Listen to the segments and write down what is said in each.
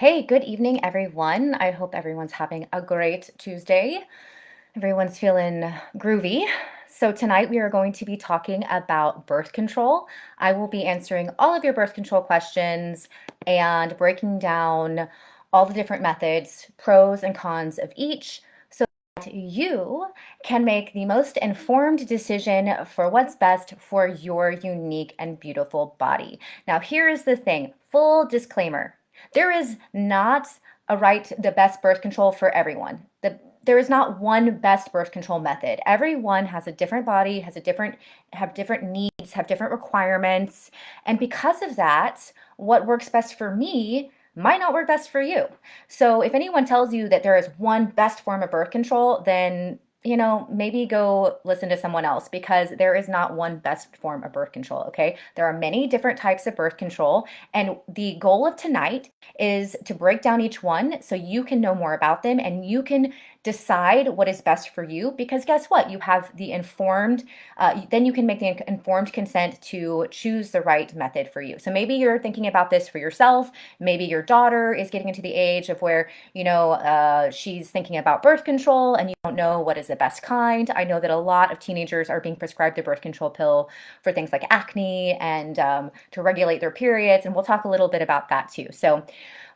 Hey, good evening, everyone. I hope everyone's having a great Tuesday. Everyone's feeling groovy. So, tonight we are going to be talking about birth control. I will be answering all of your birth control questions and breaking down all the different methods, pros and cons of each, so that you can make the most informed decision for what's best for your unique and beautiful body. Now, here is the thing, full disclaimer. There is not the best birth control for everyone. There is not one best birth control method. Everyone has a different body, have different needs, have different requirements. And because of that, what works best for me might not work best for you. So if anyone tells you that there is one best form of birth control, then maybe go listen to someone else because there is not one best form of birth control, okay? There are many different types of birth control, and the goal of tonight is to break down each one so you can know more about them and you can decide what is best for you, because guess what? You have the then you can make the informed consent to choose the right method for you. So maybe you're thinking about this for yourself. Maybe your daughter is getting into the age of where, she's thinking about birth control and you don't know what is the best kind. I know that a lot of teenagers are being prescribed a birth control pill for things like acne and to regulate their periods. And we'll talk a little bit about that too. So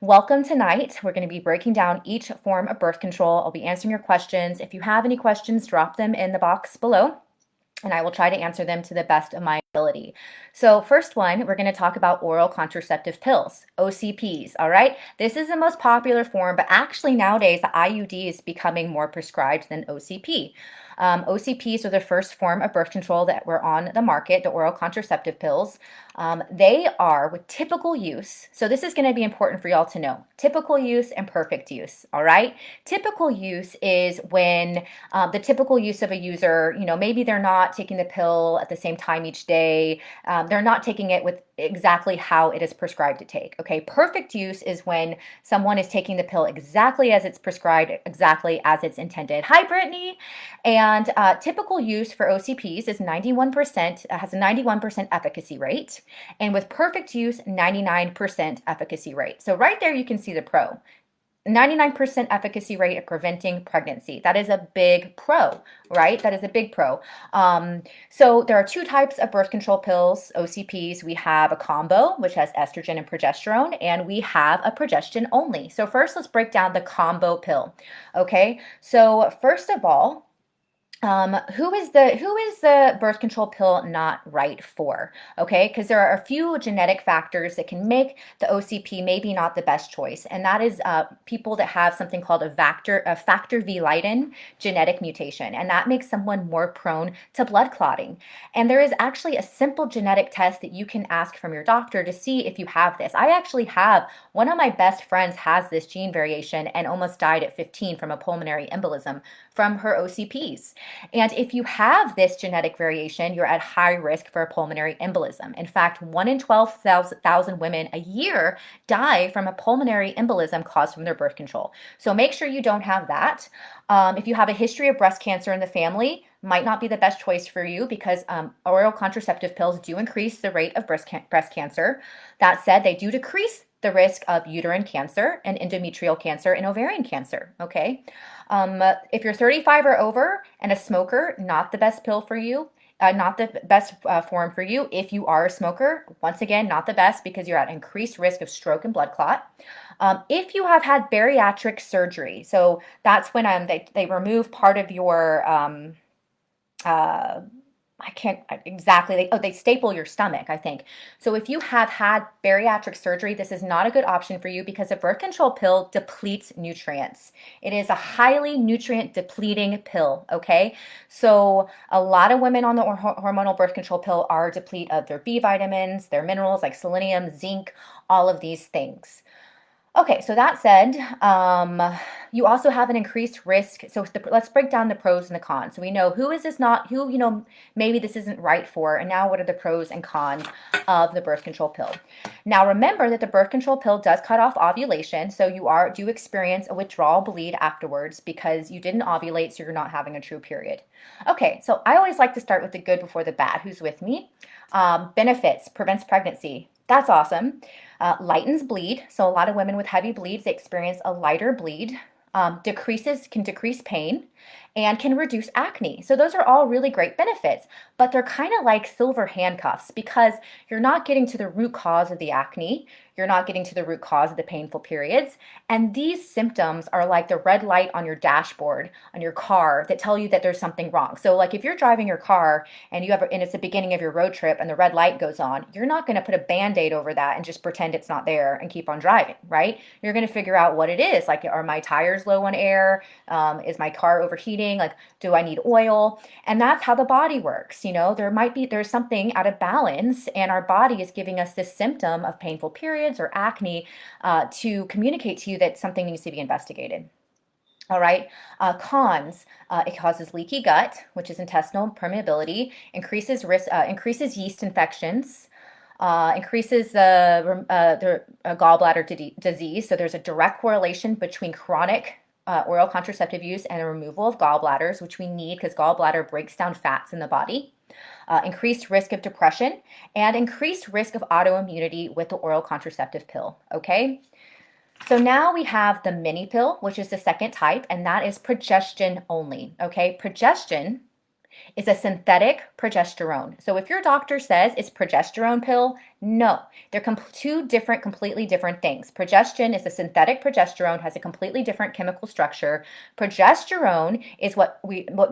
welcome tonight. We're going to be breaking down each form of birth control. I'll be answering your questions. If you have any questions, drop them in the box below, and I will try to answer them to the best of my ability. So first one, we're going to talk about oral contraceptive pills, OCPs, all right? This is the most popular form, but actually nowadays the IUD is becoming more prescribed than OCP. OCPs are the first form of birth control that were on the market, the oral contraceptive pills. They are with typical use. So this is going to be important for y'all to know. Typical use and perfect use, all right? Typical use is when the typical use of a user, maybe they're not taking the pill at the same time each day. They're not taking it with exactly how it is prescribed to take. Okay, perfect use is when someone is taking the pill exactly as it's prescribed, exactly as it's intended. Hi, Brittany. And typical use for OCPs is 91%, has a 91% efficacy rate. And with perfect use, 99% efficacy rate. So right there, you can see the pro. 99% efficacy rate of preventing pregnancy. That is a big pro, right? That is a big pro. So there are two types of birth control pills, OCPs. We have a combo, which has estrogen and progesterone, and we have a progestin only. So first, let's break down the combo pill. Okay, so first of all, who is the birth control pill not right for? Okay, because there are a few genetic factors that can make the OCP maybe not the best choice, and that is people that have something called a factor V Leiden genetic mutation, and that makes someone more prone to blood clotting. And there is actually a simple genetic test that you can ask from your doctor to see if you have this. I actually have one of my best friends has this gene variation and almost died at 15 from a pulmonary embolism from her OCPs. And if you have this genetic variation, you're at high risk for a pulmonary embolism. In fact, 1 in 12,000 women a year die from a pulmonary embolism caused from their birth control. So make sure you don't have that. If you have a history of breast cancer in the family, might not be the best choice for you because oral contraceptive pills do increase the rate of breast cancer. That said, they do decrease the risk of uterine cancer and endometrial cancer and ovarian cancer, okay? If you're 35 or over and a smoker, not the best pill for you. Not the best form for you. If you are a smoker, once again, not the best because you're at increased risk of stroke and blood clot. If you have had bariatric surgery, so that's when they remove part of your uh, I can't exactly. They staple your stomach, I think. So if you have had bariatric surgery, this is not a good option for you because a birth control pill depletes nutrients. It is a highly nutrient depleting pill, okay? So a lot of women on the hormonal birth control pill are depleted of their B vitamins, their minerals like selenium, zinc, all of these things. Okay, so that said, you also have an increased risk. So let's break down the pros and the cons. So we know who is this not, who, maybe this isn't right for, and now what are the pros and cons of the birth control pill? Now remember that the birth control pill does cut off ovulation, so you do experience a withdrawal bleed afterwards because you didn't ovulate, so you're not having a true period. Okay, so I always like to start with the good before the bad. Who's with me? Benefits, prevents pregnancy. That's awesome. Lightens bleed. So a lot of women with heavy bleeds, they experience a lighter bleed. Can decrease pain and can reduce acne. So those are all really great benefits, but they're kind of like silver handcuffs because you're not getting to the root cause of the acne. You're not getting to the root cause of the painful periods. And these symptoms are like the red light on your dashboard on your car that tell you that there's something wrong. So like if you're driving your car and and it's the beginning of your road trip and the red light goes on, you're not going to put a band-aid over that and just pretend it's not there and keep on driving, right? You're going to figure out what it is. Like, are my tires low on air? Is my car overheating? Like, do I need oil? And that's how the body works. There's something out of balance, and our body is giving us this symptom of painful periods or acne to communicate to you that something needs to be investigated. All right. Cons: it causes leaky gut, which is intestinal permeability, increases yeast infections, increases the gallbladder disease. So there's a direct correlation between chronic oral contraceptive use and the removal of gallbladders, which we need because gallbladder breaks down fats in the body. Increased risk of depression and increased risk of autoimmunity with the oral contraceptive pill. Okay. So now we have the mini pill, which is the second type, and that is progestin only. Okay. Progestin is a synthetic progesterone. So if your doctor says it's progesterone pill, no, they're two different, completely different things. Progestin is a synthetic progesterone, has a completely different chemical structure. Progesterone is what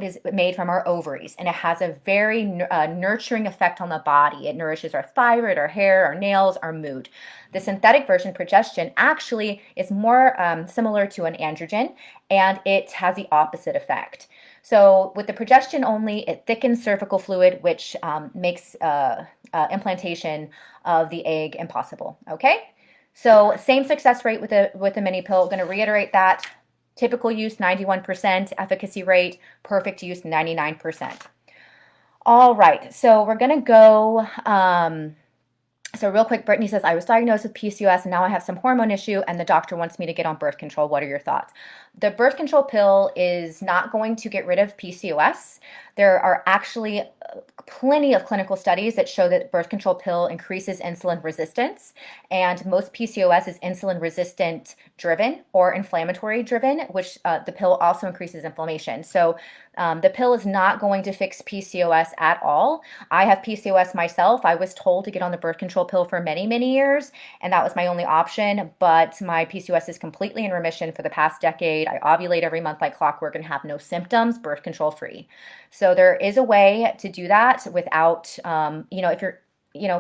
is made from our ovaries, and it has a very nurturing effect on the body. It nourishes our thyroid, our hair, our nails, our mood. The synthetic version, progestin, actually is more similar to an androgen, and it has the opposite effect. So with the progestin only, it thickens cervical fluid, which makes implantation of the egg impossible. Okay, so same success rate with the mini pill. I'm going to reiterate that. Typical use 91%, efficacy rate, perfect use 99%. All right, so we're going to go. So real quick, Brittany says, I was diagnosed with PCOS and now I have some hormone issue and the doctor wants me to get on birth control. What are your thoughts? The birth control pill is not going to get rid of PCOS. There are actually plenty of clinical studies that show that birth control pill increases insulin resistance, and most PCOS is insulin resistant driven or inflammatory driven, which the pill also increases inflammation. So the pill is not going to fix PCOS at all. I have PCOS myself. I was told to get on the birth control pill for many, many years, and that was my only option, but my PCOS is completely in remission for the past decade. I ovulate every month like clockwork and have no symptoms, birth control free. So there is a way to do that without, if you're,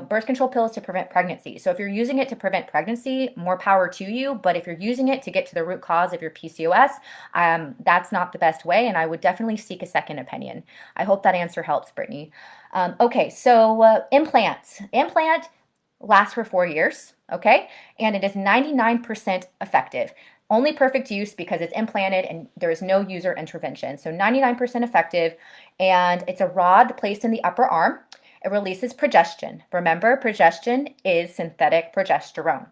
birth control pills to prevent pregnancy. So if you're using it to prevent pregnancy, more power to you. But if you're using it to get to the root cause of your PCOS, that's not the best way. And I would definitely seek a second opinion. I hope that answer helps, Brittany. Okay, so implants. Implant lasts for 4 years, okay? And it is 99% effective. Only perfect use because it's implanted and there is no user intervention. So 99% effective, and it's a rod placed in the upper arm. It releases progestin. Remember, progestin is synthetic progesterone.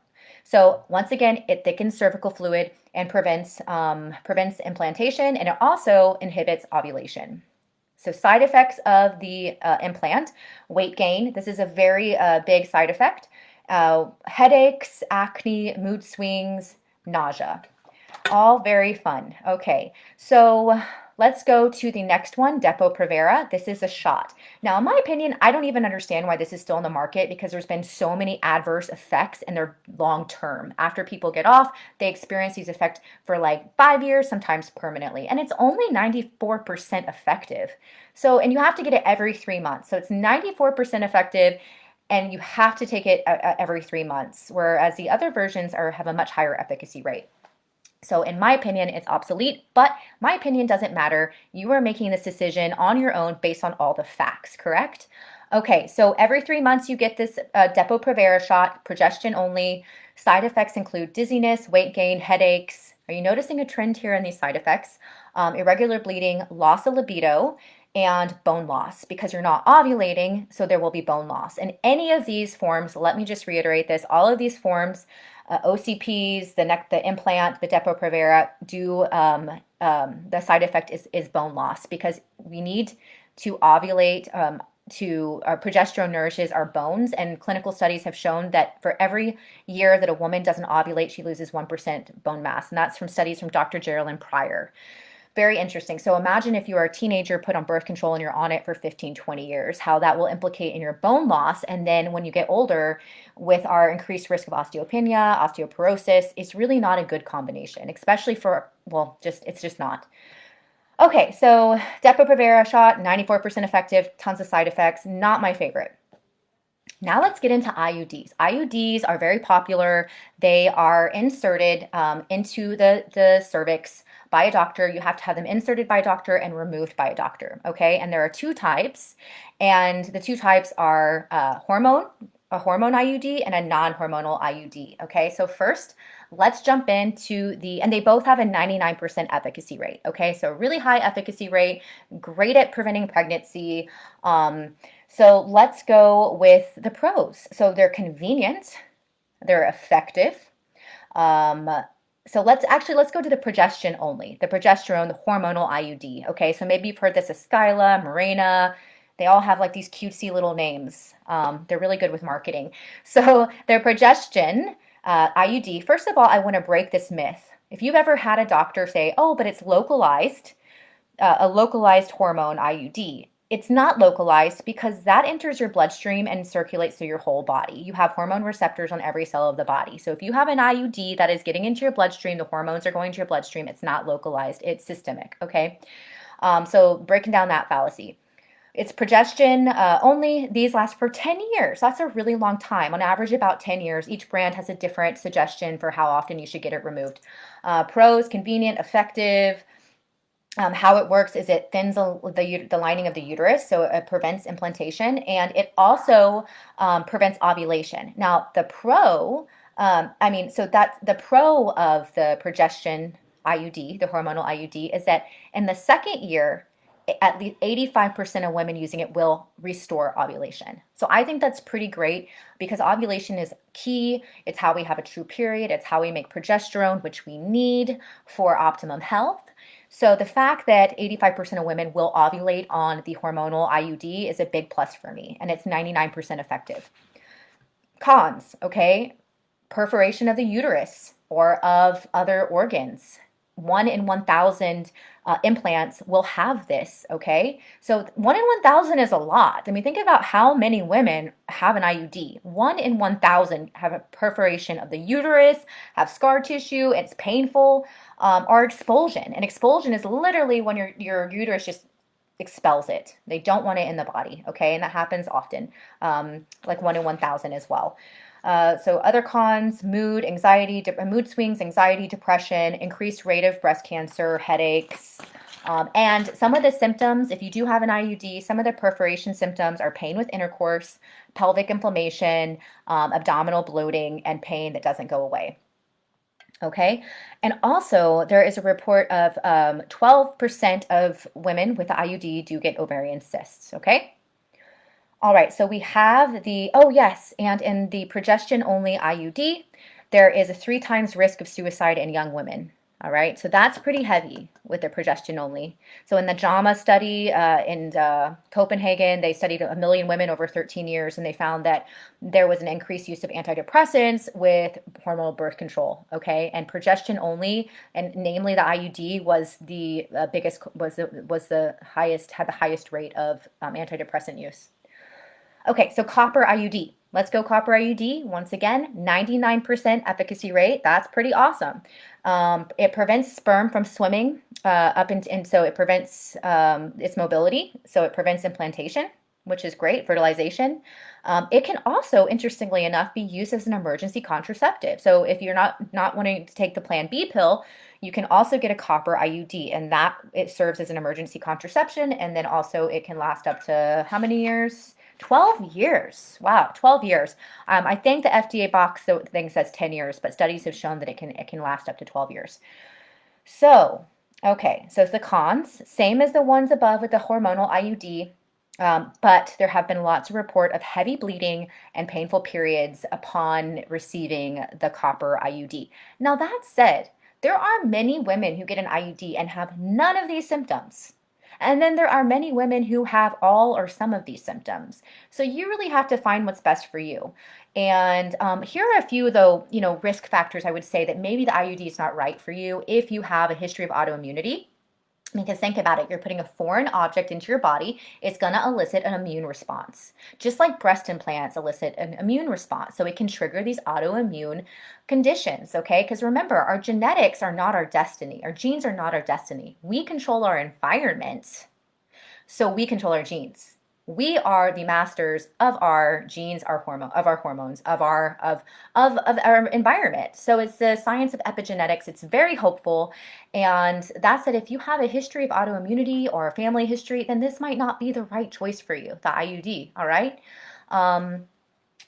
So once again, it thickens cervical fluid and prevents implantation, and it also inhibits ovulation. So side effects of the implant: weight gain. This is a very big side effect. Headaches, acne, mood swings, nausea. All very fun. Okay, so let's go to the next one, Depo Provera. This is a shot. Now, in my opinion, I don't even understand why this is still in the market because there's been so many adverse effects and they're long term. After people get off, they experience these effects for like 5 years, sometimes permanently, and it's only 94% effective. So, and you have to get it every 3 months. So it's 94% effective, and you have to take it every 3 months, whereas the other versions have a much higher efficacy rate. So in my opinion, it's obsolete, but my opinion doesn't matter. You are making this decision on your own based on all the facts, correct? Okay, so every 3 months you get this Depo Provera shot, progestin only. Side effects include dizziness, weight gain, headaches. Are you noticing a trend here in these side effects? Irregular bleeding, loss of libido, and bone loss because you're not ovulating, so there will be bone loss. And any of these forms, let me just reiterate this, all of these forms, OCPs, the implant, the Depo Provera, the side effect is bone loss because we need to ovulate progesterone nourishes our bones, and clinical studies have shown that for every year that a woman doesn't ovulate, she loses 1% bone mass. And that's from studies from Dr. Geraldine Pryor. Very interesting. So imagine if you are a teenager, put on birth control, and you're on it for 15, 20 years, how that will implicate in your bone loss. And then when you get older, with our increased risk of osteopenia, osteoporosis, it's really not a good combination, especially for, well, it's just not. Okay, so Depo Provera shot, 94% effective, tons of side effects, not my favorite. Now let's get into IUDs. IUDs are very popular. They are inserted into the cervix by a doctor. You have to have them inserted by a doctor and removed by a doctor, okay? And there are two types, and the two types are a hormone IUD and a non-hormonal IUD, okay? So first, let's jump into and they both have a 99% efficacy rate, okay? So really high efficacy rate, great at preventing pregnancy. So let's go with the pros. So they're convenient, they're effective. So let's go to the progestin only, the progesterone, the hormonal IUD. Okay, so maybe you've heard this as Skyla, Mirena. They all have like these cutesy little names. They're really good with marketing. So their progestin IUD, first of all, I want to break this myth. If you've ever had a doctor say, oh, but it's localized, a localized hormone IUD, it's not localized because that enters your bloodstream and circulates through your whole body. You have hormone receptors on every cell of the body. So if you have an IUD that is getting into your bloodstream, the hormones are going to your bloodstream, it's not localized, it's systemic, okay? So breaking down that fallacy. It's progestin only. These last for 10 years. That's a really long time. On average, about 10 years. Each brand has a different suggestion for how often you should get it removed. Pros, convenient, effective. How it works is it thins the lining of the uterus, so it prevents implantation, and it also prevents ovulation. Now, the pro, that's the pro of the progestin IUD, the hormonal IUD, is that in the second year, at least 85% of women using it will restore ovulation. So I think that's pretty great because ovulation is key. It's how we have a true period. It's how we make progesterone, which we need for optimum health. So the fact that 85% of women will ovulate on the hormonal IUD is a big plus for me, and it's 99% effective. Cons, okay? Perforation of the uterus or of other organs. 1 in 1,000 implants will have this, okay? So 1 in 1,000 is a lot. I mean, think about how many women have an IUD. 1 in 1,000 have a perforation of the uterus, have scar tissue, it's painful, or expulsion. And expulsion is literally when your uterus just expels it. They don't want it in the body, okay? And that happens often, like 1 in 1,000 as well. So other cons, mood, anxiety, mood swings, anxiety, depression, increased rate of breast cancer, headaches. And some of the symptoms, if you do have an IUD, some of the perforation symptoms are pain with intercourse, pelvic inflammation, abdominal bloating, and pain that doesn't go away. Okay, and also there is a report of 12% of women with the IUD do get ovarian cysts, okay? All right, so we have oh yes, and in the progestin-only IUD, there is a 3 times risk of suicide in young women. All right, so that's pretty heavy with the progestin only. So in the JAMA study in Copenhagen, they studied 1 million women over 13 years, and they found that there was an increased use of antidepressants with hormonal birth control. Okay, and progestin only, and namely the IUD, was the biggest, was the highest, had the highest rate of antidepressant use. Okay, so copper IUD. Let's go copper IUD. Once again, 99% efficacy rate. That's pretty awesome. It prevents sperm from swimming and so it prevents its mobility. So it prevents implantation, which is great, fertilization. It can also, interestingly enough, be used as an emergency contraceptive. So if you're not wanting to take the Plan B pill, you can also get a copper IUD, and that it serves as an emergency contraception, and then also it can last up to how many years? 12 years. Wow, 12 years. I think the FDA box thing says 10 years, but studies have shown that it can last up to 12 years. So, okay, so the cons, same as the ones above with the hormonal IUD, but there have been lots of report of heavy bleeding and painful periods upon receiving the copper IUD. Now that said, there are many women who get an IUD and have none of these symptoms. And then there are many women who have all or some of these symptoms. So you really have to find what's best for you. And here are a few, though, risk factors I would say that maybe the IUD is not right for you if you have a history of autoimmunity. Because think about it, you're putting a foreign object into your body, it's going to elicit an immune response. Just like breast implants elicit an immune response. So it can trigger these autoimmune conditions, okay? Because remember, our genetics are not our destiny. Our genes are not our destiny. We control our environment, so we control our genes. We are the masters of our genes, our hormones, of our environment. So it's the science of epigenetics. It's very hopeful. And that's it. If you have a history of autoimmunity or a family history, then this might not be the right choice for you, the IUD. All right. Um,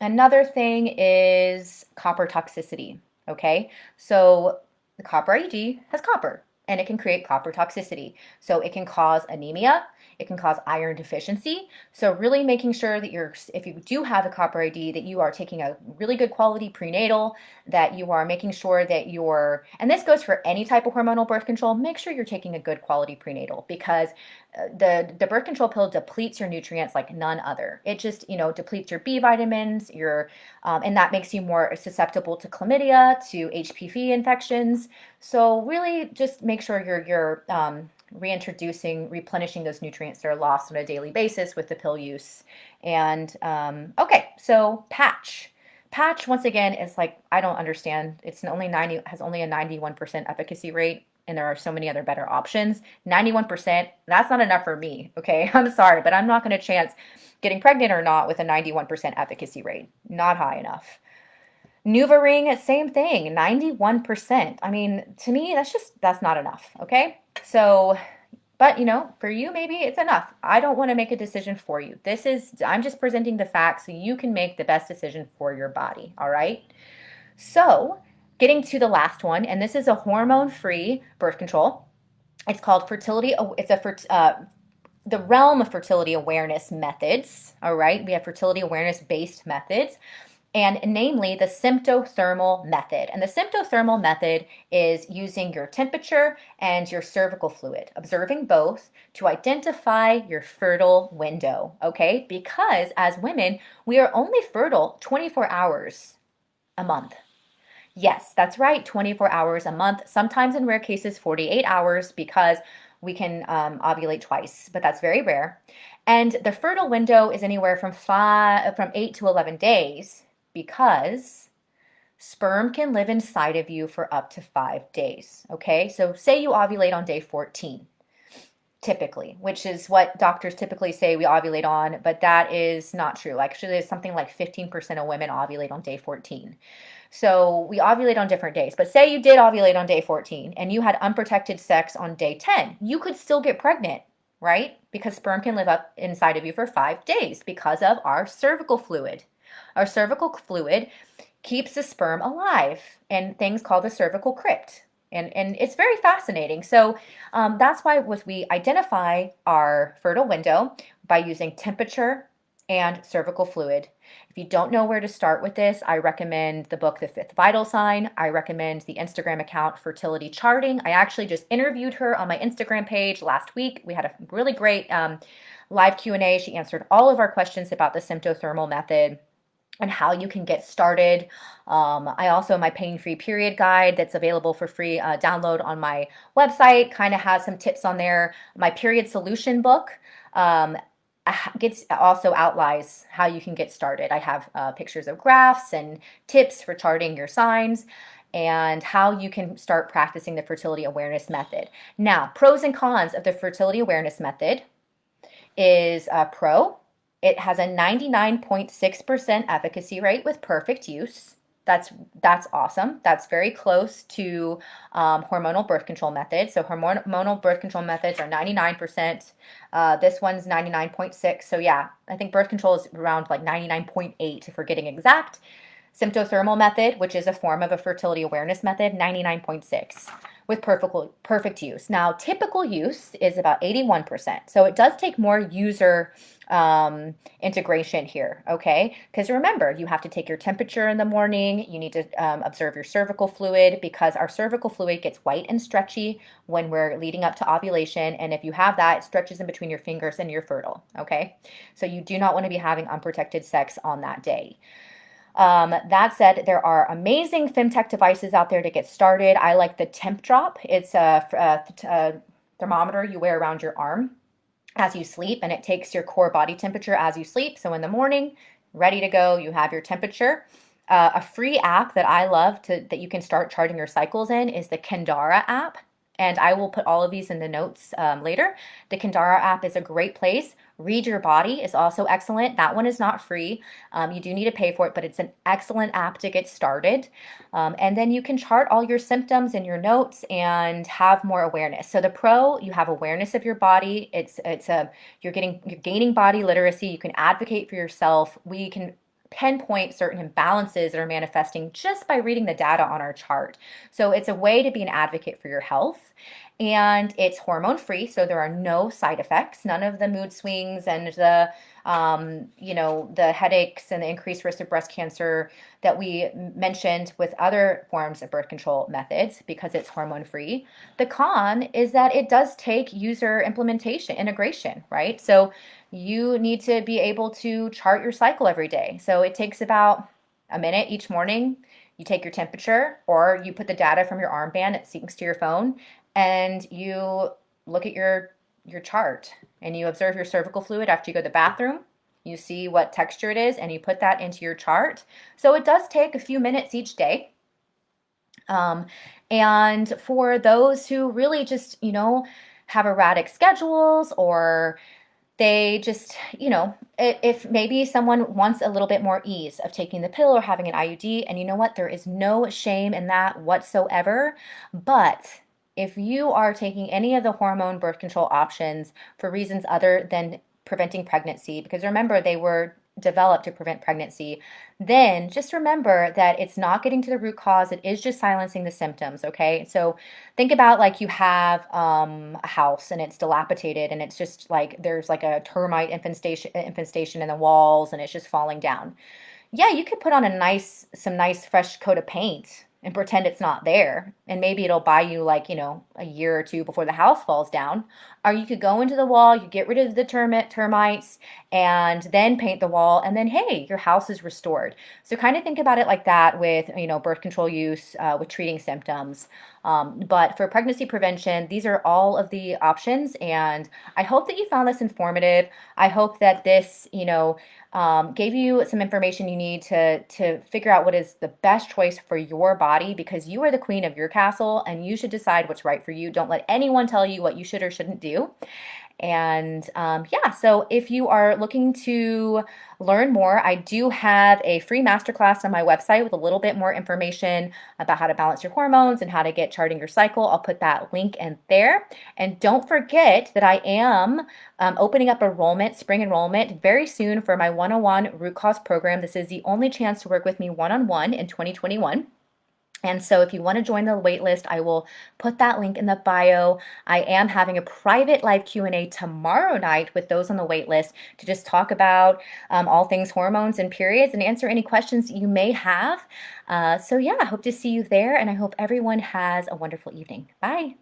Another thing is copper toxicity. Okay. So the copper IUD has copper and it can create copper toxicity. So it can cause anemia, it can cause iron deficiency. So really making sure that if you do have a copper ID, that you are taking a really good quality prenatal, that you are making sure that and this goes for any type of hormonal birth control, make sure you're taking a good quality prenatal, because the birth control pill depletes your nutrients like none other. It just, depletes your B vitamins, and that makes you more susceptible to chlamydia, to HPV infections. So really just make sure you're replenishing those nutrients that are lost on a daily basis with the pill use. And okay, so patch. Patch, once again, is like, I don't understand. Has only a 91% efficacy rate, and there are so many other better options. 91%, that's not enough for me, okay? I'm sorry, but I'm not going to chance getting pregnant or not with a 91% efficacy rate. Not high enough. NuvaRing, same thing, 91%. I mean, to me, that's not enough, okay? So, but for you, maybe it's enough. I don't want to make a decision for you. I'm just presenting the facts so you can make the best decision for your body, all right? So, getting to the last one, and this is a hormone-free birth control. It's called the realm of fertility awareness methods, all right? We have fertility awareness-based methods, and namely the symptothermal method. And the symptothermal method is using your temperature and your cervical fluid, observing both to identify your fertile window, okay? Because as women, we are only fertile 24 hours a month. Yes, that's right, 24 hours a month, sometimes in rare cases 48 hours, because we can ovulate twice, but that's very rare. And the fertile window is anywhere from 8 to 11 days, because sperm can live inside of you for up to 5 days, okay? So say you ovulate on day 14, typically, which is what doctors typically say we ovulate on, but that is not true. Actually, there's something like 15% of women ovulate on day 14. So we ovulate on different days. But say you did ovulate on day 14 and you had unprotected sex on day 10, you could still get pregnant, right? Because sperm can live up inside of you for 5 days because of our cervical fluid. Our cervical fluid keeps the sperm alive in things called the cervical crypt. And it's very fascinating. So that's why we identify our fertile window by using temperature and cervical fluid. If you don't know where to start with this, I recommend the book, The Fifth Vital Sign. I recommend the Instagram account, Fertility Charting. I actually just interviewed her on my Instagram page last week. We had a really great live Q&A. She answered all of our questions about the symptothermal method and how you can get started. I also, my pain-free period guide that's available for free download on my website kind of has some tips on there. My period solution book also outlines how you can get started. I have pictures of graphs and tips for charting your signs and how you can start practicing the fertility awareness method. Now, pros and cons of the fertility awareness method is pro. It has a 99.6% efficacy rate with perfect use. That's awesome. That's very close to hormonal birth control methods. So hormonal birth control methods are 99%. This one's 99.6. So yeah, I think birth control is around like 99.8 if we're getting exact. Symptothermal method, which is a form of a fertility awareness method, 99.6. with perfect use. Now, typical use is about 81%. So it does take more user integration here, okay? Because remember, you have to take your temperature in the morning. You need to observe your cervical fluid because our cervical fluid gets white and stretchy when we're leading up to ovulation. And if you have that, it stretches in between your fingers and you're fertile, okay? So you do not want to be having unprotected sex on that day. That said, there are amazing femtech devices out there to get started. I like the Temp Drop. It's a thermometer you wear around your arm as you sleep, and it takes your core body temperature as you sleep. So in the morning, ready to go, you have your temperature. A free app that I love that you can start charting your cycles in is the Kindara app. And I will put all of these in the notes later. The Kindara app is a great place. Read Your Body is also excellent. That one is not free. You do need to pay for it, but it's an excellent app to get started. And then you can chart all your symptoms in your notes and have more awareness. So the pro, you have awareness of your body. You're gaining body literacy. You can advocate for yourself. We can pinpoint certain imbalances that are manifesting just by reading the data on our chart. So it's a way to be an advocate for your health. And it's hormone free, so there are no side effects, none of the mood swings and the headaches and the increased risk of breast cancer that we mentioned with other forms of birth control methods because it's hormone free. The con is that it does take user integration, right? So you need to be able to chart your cycle every day. So it takes about a minute each morning. You take your temperature or you put the data from your armband, it syncs to your phone, and you look at your chart and you observe your cervical fluid after you go to the bathroom. You see what texture it is and you put that into your chart. So it does take a few minutes each day. And for those who really just, have erratic schedules or they just, if maybe someone wants a little bit more ease of taking the pill or having an IUD, and you know what, there is no shame in that whatsoever. But if you are taking any of the hormone birth control options for reasons other than preventing pregnancy, because remember, they were developed to prevent pregnancy, then just remember that it's not getting to the root cause. It is just silencing the symptoms, okay? So think about like you have a house and it's dilapidated and it's just like there's like a termite infestation in the walls and it's just falling down. Yeah, you could put on some nice fresh coat of paint and pretend it's not there. And maybe it'll buy you like, a year or two before the house falls down. Or you could go into the wall, you get rid of the termites and then paint the wall and then, hey, your house is restored. So kind of think about it like that with, birth control use, with treating symptoms. But for pregnancy prevention, these are all of the options. And I hope that you found this informative. I hope that this, gave you some information you need to figure out what is the best choice for your body because you are the queen of your castle and you should decide what's right for you. Don't let anyone tell you what you should or shouldn't do. And so if you are looking to learn more, I do have a free masterclass on my website with a little bit more information about how to balance your hormones and how to get charting your cycle. I'll put that link in there. And don't forget that I am opening up spring enrollment very soon for my one-on-one root cause program. This is the only chance to work with me one-on-one in 2021. And so if you want to join the waitlist, I will put that link in the bio. I am having a private live Q&A tomorrow night with those on the waitlist to just talk about all things hormones and periods and answer any questions you may have. I hope to see you there and I hope everyone has a wonderful evening. Bye.